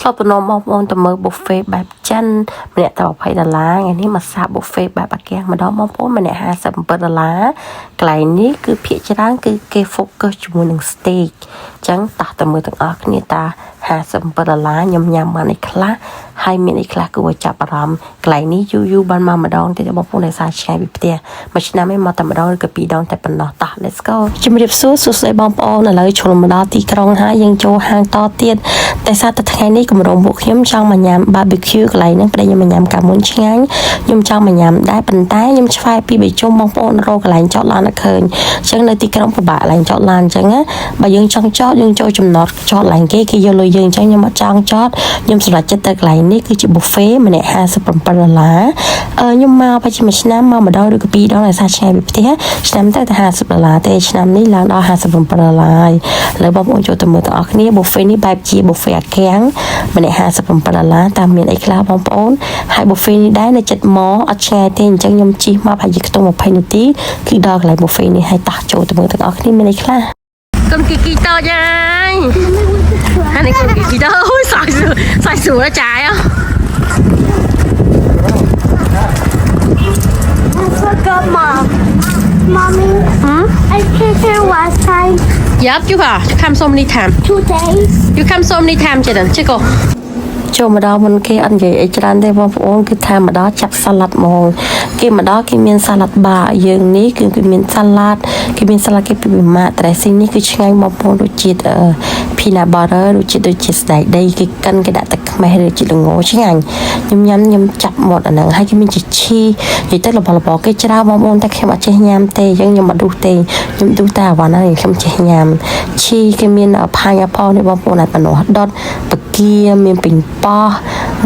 ធ្លាប់ទៅនាំបងប្អូនទៅមើល buffet បែបចិនម្នាក់ទៅ$20ថ្ងៃនេះមកសា buffet បែបអាកៀងម្ដងបងប្អូនម្នាក់$57កន្លែងនេះគឺភាគច្រើនគឺគេ focus ជាមួយនឹង steak អញ្ចឹងតោះទៅមើលទាំងអស់គ្នាតា$57ខ្ញុំញ៉ាំបានអីខ្លះហើយមានអីខ្លះគួរចាប់អារម្មណ៍កន្លែងនេះយូរបានមកម្ដងទេបងប្អូនដែលសារឆ្ងាយពីផ្ទះមួយឆ្នាំឯងមកតែម្ដងឬក៏ពីរដងតែប៉ុណ្ណោះតោះ let's go ជំរាបសួស្ដីបងប្អូនឥឡូវជ្រុលមកដល់ទីក្រុងហើយយើងចូលហាងតទៀតតែសារតែថ្ងៃនេះគម្រោងពួកខ្ញុំចង់មកញ៉ាំ barbecue កន្លែងហ្នឹងព្រោះខ្ញុំមកញ៉ាំកាមុនឆ្ងាញ់ខ្ញុំចង់មកញ៉ាំដែរប៉ុន្តែខ្ញុំឆ្វែពីបេជុំបងប្អូនរកកន្លែងចតឡានអត់ឃើញអញ្ចឹងនៅទីក្រុងពិបាកកន្លែងចតឡានអញ្ចឹងណាបើយើងចង់ចតយើងចូលចំណតចតឡានគេយកលុយយើងអញ្ចឹងខ្ញុំអត់ចង់ចតខ្ញុំសម្រេចចិត្តទៅកន្លែងនេះគឺជា buffet ម្នាក់$57ខ្ញុំមកប្រហែលមួយឆ្នាំមកម្ដងឬក៏ពីរដងដោយសារឆ្ងាយពីផ្ទះឆ្នាំទៅតែ$50ទេឆ្នាំនេះឡើងដល់$57ហើយឥឡូវបងប្អូនចូលទៅមើលទាំងអស់គ្នា buffet នេះបែបជា buffet អាកៀងម្នាក់$57តាមមានអីខ្លះបងប្អូនហើយ buffet នេះដែរនៅចិត្តម៉អត់ឆ្ងាយទេអញ្ចឹងខ្ញុំជិះមកប្រហែលជាខ្ទង់20នាទីគឺដល់កន្លែង buffet នេះហើយតោះចូលទៅមើលទាំងអស់គ្នាមានអីខ្លះកូនគីគីតូចហើយហើយនេះកូនគីគីតូចអូយសាច់ស្រួលចាយអ I forgot, Mom. Mommy, I came here last time. Yep, you come so many times. 2 days. You come so many times ចឹងជិះកូចូលមកដល់មុនគេអត់និយាយអីច្រើនទេបងប្អូនគឺថាមកដល់ចាប់សាឡាត់ហ្មងគេមកដល់គេមានសាឡាត់បាយើងនេះគឺគេមានសាឡាត់គេមានសាឡាត់គេពីម៉ា dressing នេះគឺឆ្ងាញ់បងប្អូនរសជាតិ peanut butter រសជាតិដូចជាស្ដែកដីគេកិនគេដាក់ទឹកខ្មេះឬជាតិល្ងឆ្ងាញ់ខ្ញុំចាប់មាត់អាហ្នឹងហើយគេមានជាឈីនិយាយទៅរបស់គេច្រើនបងប្អូនតែខ្ញុំអត់ចេះញ៉ាំទេអញ្ចឹងខ្ញុំអត់ដួសទេខ្ញុំដួសតែអាវ៉ាន់ហ្នឹងខ្ញុំចេះញ៉ាំឈីគេមាន pineapple នេះបងប្អូនអាចបណ្ដោះដុតបកាមានពេញប៉ោះ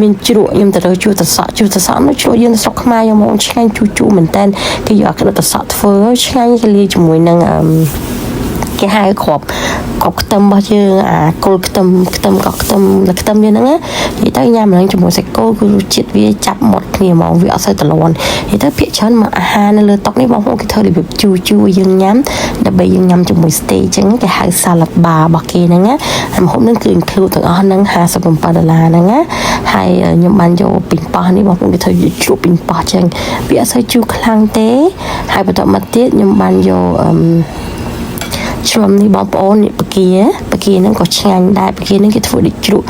មានជ្រក់ខ្ញុំទៅរើជួតសក់នោះជ្រក់យើងស្រុកខ្មែរខ្ញុំមកឆ្ងាញ់ជូរមែនតើគេយកក្តិតសក់ធ្វើឆ្ងាញ់គេលាយជាមួយនឹងគេហៅគ្រាប់ខ្ទឹមរបស់យើងអាគល់ខ្ទឹមក៏ខ្ទឹមវាហ្នឹងនិយាយទៅញ៉ាំឡើងជាមួយសាច់គោគឺរសជាតិវាចាប់មាត់គ្នាហ្មងវាអត់សូវតលន់និយាយទៅភាគច្រើនមកអាហារនៅលើតុនេះបងប្អូនគេធ្វើរបៀបជូរយើងញ៉ាំដើម្បីយើងញ៉ាំជាមួយ steak អញ្ចឹងគេហៅ salad bar របស់គេហ្នឹងណាហើយម្ហូបហ្នឹងគឺ include ទាំងអស់ហ្នឹង$57ហ្នឹងណាហើយខ្ញុំបានយកពីងប៉ោះនេះបងប្អូនគេធ្វើជ្រក់ពីងប៉ោះអញ្ចឹងវាអត់សូវជូរខ្លាំងទេហើយបន្តមកទៀតខ្ញុំបានយកជ្រុំនេះបងប្អូននេះបកាហ្នឹងក៏ឆ្ងាញ់ដែរបកាហ្នឹងគេធ្វើដូចជ្រក់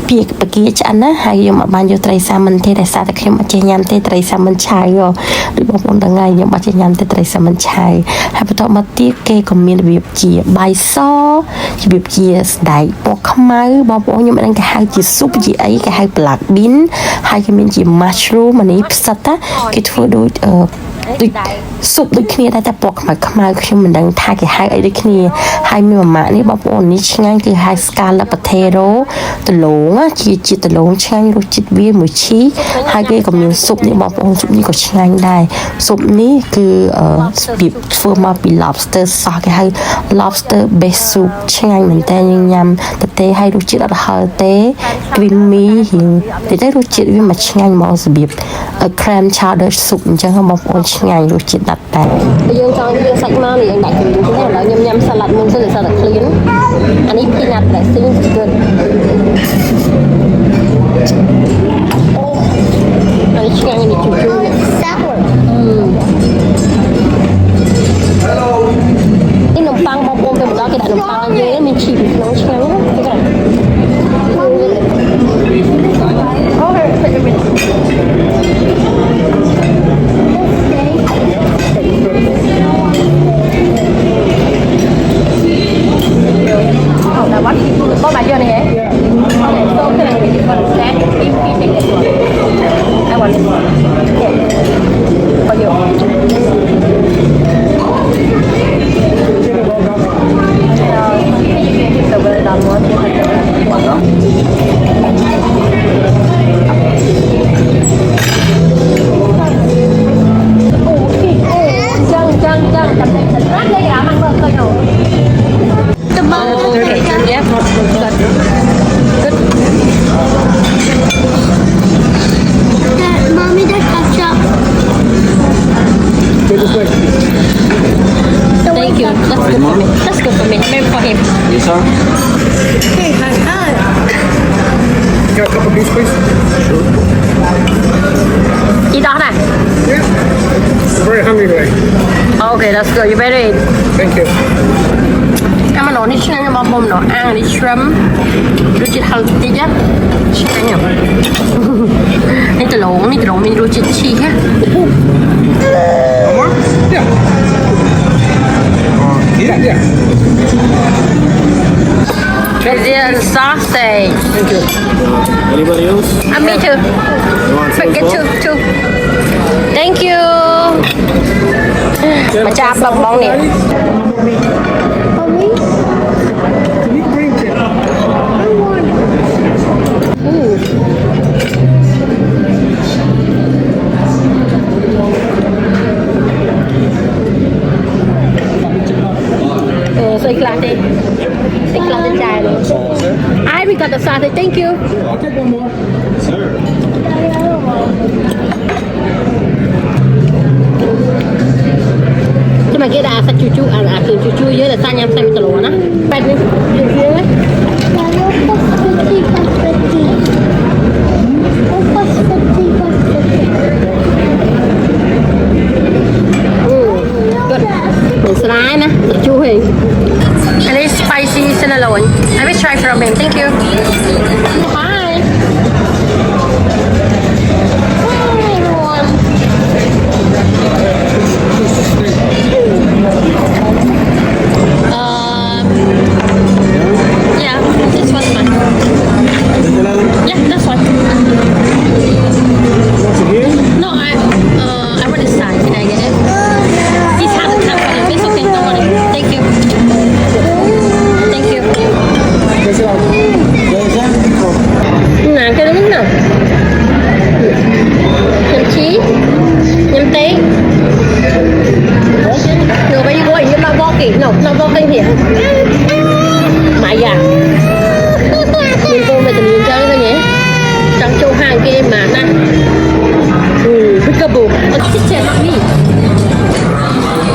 ពីបកាឆ្អិនណាហើយខ្ញុំអត់បានយកត្រីសាម៉ិនទេតែសារតែខ្ញុំអត់ចេះញ៉ាំទេត្រីសាម៉ិនឆៅដូចបងប្អូនដឹងហើយខ្ញុំអត់ចេះញ៉ាំទេត្រីសាម៉ិនឆៅហើយបន្តមកទៀតគេក៏មានរបៀបជាបាយសរបៀបជាស្ដែកពណ៌ខ្មៅបងប្អូនខ្ញុំមិនដឹងគេហៅជាស៊ុបជាអីគេហៅ black bean ហើយគេមានជា mushroom អានេះផ្សិតគេធ្វើដូចស៊ុបដូចគ្នាតែពណ៌ខ្មៅខ្ញុំមិនដឹងថាគេហៅអីដូចគ្នាហើយមានម៉ាក់នេះបងប្អូននេះឆ្ងាញ់គឺហៅ scallop potato ដលងជាដលងឆ្ងាញ់រសជាតិវាមួយឈីហើយគេក៏មានស៊ុបនេះបងប្អូនស៊ុបនេះក៏ឆ្ងាញ់ដែរស៊ុបនេះគឺរបៀបធ្វើមកពី lobster sauce គេហៅ lobster base soup ឆ្ងាញ់មែនតើយើងញ៉ាំតែហើយរសជាតិអត់ហឹរទេ creamy រៀងតែរសជាតិវាមកឆ្ងាញ់មករបៀប clam chowder soup អញ្ចឹងបងប្អូនឆ្ងាញ់រសជាតិដាច់តែយើងចង់យើងសាច់មកនេះយើងដាក់គ្រឿងទេឥឡូវខ្ញុំញ៉ាំសាឡាត់មុនសិនតែសាឡាត់ clean អានេះ peanut dressing is good អានេះឆ្ងាញ់នេះជូរ sour នេះនំប៉័ងបងប្អូនទៅម្ដងគេដាក់នំប៉័ងយើងមានជីពីក្នុងឆ្ងាញ់ណាគេដាក់Con bà chưa này hả? piece, please? Sure. Eat that này. Yeah. Very hungry today. Okay, that's good. You better eat. Thank you. Em mà nấu đi chiên cho bom bom nó ăn đi shrimp. Rồi chỉ thằng tí chứ. Chiên nhở. Nên từ lỗ mình rồi chỉ chi hết. One more? Yeah. Yeah. Brazilian sausage. Thank you. Anybody else? Me too. You want But get two. Thank you. Mà cha bong bong nè. Mommy, Can you bring it? I want So ik laat dit. Ik laat dit zijn. I got the sausage. Thank you. I'll take one more. Sir. Nhưng mà kia đã sạch chu chu dưới là sao nhắm xem tờ lúa nó. Bạch đi. Dưới ấy. Good. Mình slide nè, chu hình. And it's spicy cinnamon. I will try from him. Thank you. Hi. Yeah, this one's fine. Yeah, that's fine. Once again? No, I want this side. Can I get it? He's had a cup on it. It's okay. Don't worry. Thank you. Thank you. Nè, cái đứng nè. Nhâm chí, nhâm tí. Rồi bây giờ như nó vô kỹ, nó vô kinh hiểm. Mày à? Mình cô mày tình nhìn chơi thôi nhỉ? Trong châu hàng kia mà nè. Rất cơ bù. Chị chè mặt đi.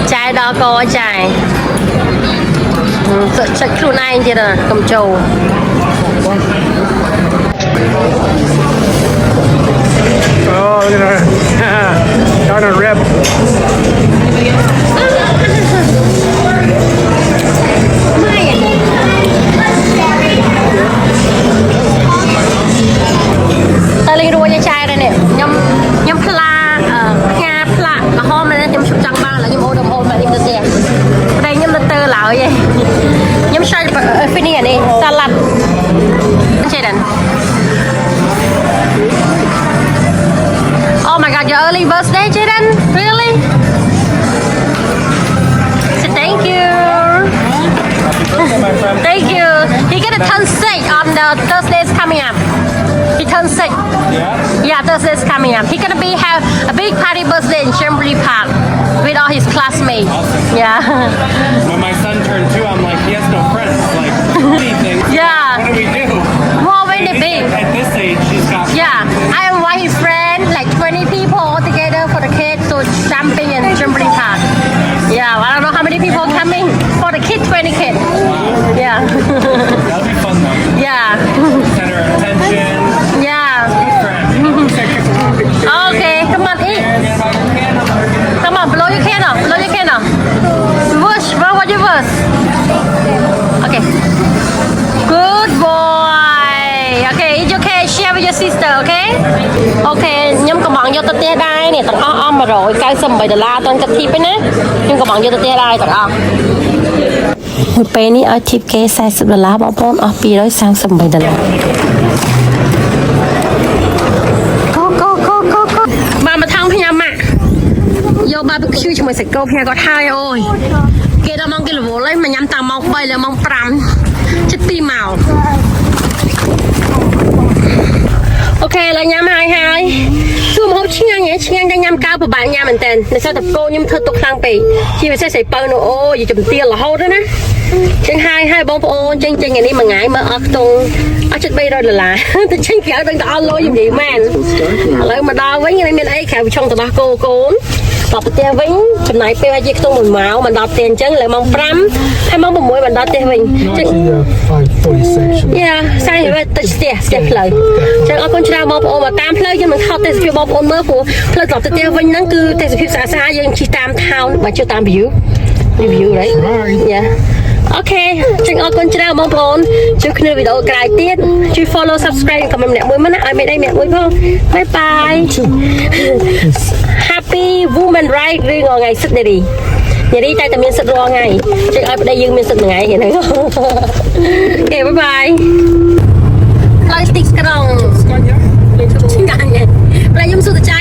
Chai đó có chai. Sợ chạyខ្លួនឯងទៀតà, cầm trầu. Oh, look at that. Darn a rib. Ta lên đua nha trai đây nè. Nhâm pla, nga pla. Mà hôm nay nhâm chụp trăng ba là nhâm ô đồng hôm mà nhâm tơ. Đây nhâm tơ lão vậy. Nhâm xoay phía này này, salad. Chơi đàn. Oh my god, your early birthday, Jaden? Really? So thank you. Thank you. He get a turn 6 on the Thursday's coming up. He turned 6. Yeah, Thursday's coming up. He gonna have a big party birthday in Chambly Park with all his classmates. Yeah. When my son turned 2, I'm like, he has no friends. Like, anything. Yeah. What do we do? Well, when they big. At this age, she's got. Yeah, I invite his friends, like 20 people all together for the kids to jumping in Chambly Park. Yeah, I don't know how many people coming. For the kids, 20 kids. Yeah. That'll be fun though. Yeah. Center of attention. Yeah. Good friend. Okay, come on, eat. Come on, blow your candle. Blow your candle. Push. What you push? Okay. Good boy. Okay, it's okay. Share with your sister, okay? Okay, nhóm các bạn vô tới tia đai nè, tặng om mà rồi, cái sầm $7 tặng cái thịt ấy nè. Nhưng các bạn vô tới tia đai tặng om. Một bé ní ở thịt kế $40 bỏ bốn ở $237. Bà mà thăng phía mà vô barbecue cho mình sẽ câu phía có thai ôi kia đó mong cái là vô lấy mà nhắm tao mong bay là mong pram chết pi màu ok là nhắm hai xưa mà không chiên ăn cho nhắm cao của bạn nhà mình tên để sao tập cô nhưng thơ tục sang bì chỉ phải sẽ bao nô ô gì chùm tiền là hốt đó nè chân hai bông ô chân ngày đi mà ngại mà ở tung ở chết bay rồi là tôi chân kéo đang đo lôi gì man lấy mà đo với như này mình ấy khảo trong tờ ba cô ដល់ប្រទេសវិញចំណាយពេលឲ្យជាខ្ទង់1ម៉ោងមិនដល់ទេអញ្ចឹងលើម៉ោង5ហើយម៉ោង6មិនដល់ទេវិញចឹង 5:40 section. យ៉ាសាយទៅផ្ទះផ្លូវចឹងអរគុណច្រើនបងប្អូនមកតាមផ្លូវយើងមិនខកទេសភាពបងប្អូនមើលព្រោះផ្លូវដល់ទៅផ្ទះវិញហ្នឹងគឺទេសភាពស្អាតៗយើងជិះតាម town មកជួយតាម view right យ៉ាអូខេចឹងអរគុណច្រើនបងប្អូនជួបគ្នាវីដេអូក្រោយទៀតជួយ follow subscribe កុំម្នាក់មួយមកណាឲ្យមេដៃម្នាក់មួយផងបាយបាយ Happy Women Right រឿងថ្ងៃសិទ្ធិនារីតែតែមានសិទ្ធិរាល់ថ្ងៃចឹងឲ្យប្តីយើងមានសិទ្ធិថ្ងៃហ្នឹងអូខេបាយបាយផ្លូវស្ទីកក្រុងឆ្ងាញ់ប្តីខ្ញុំសួរតចៃ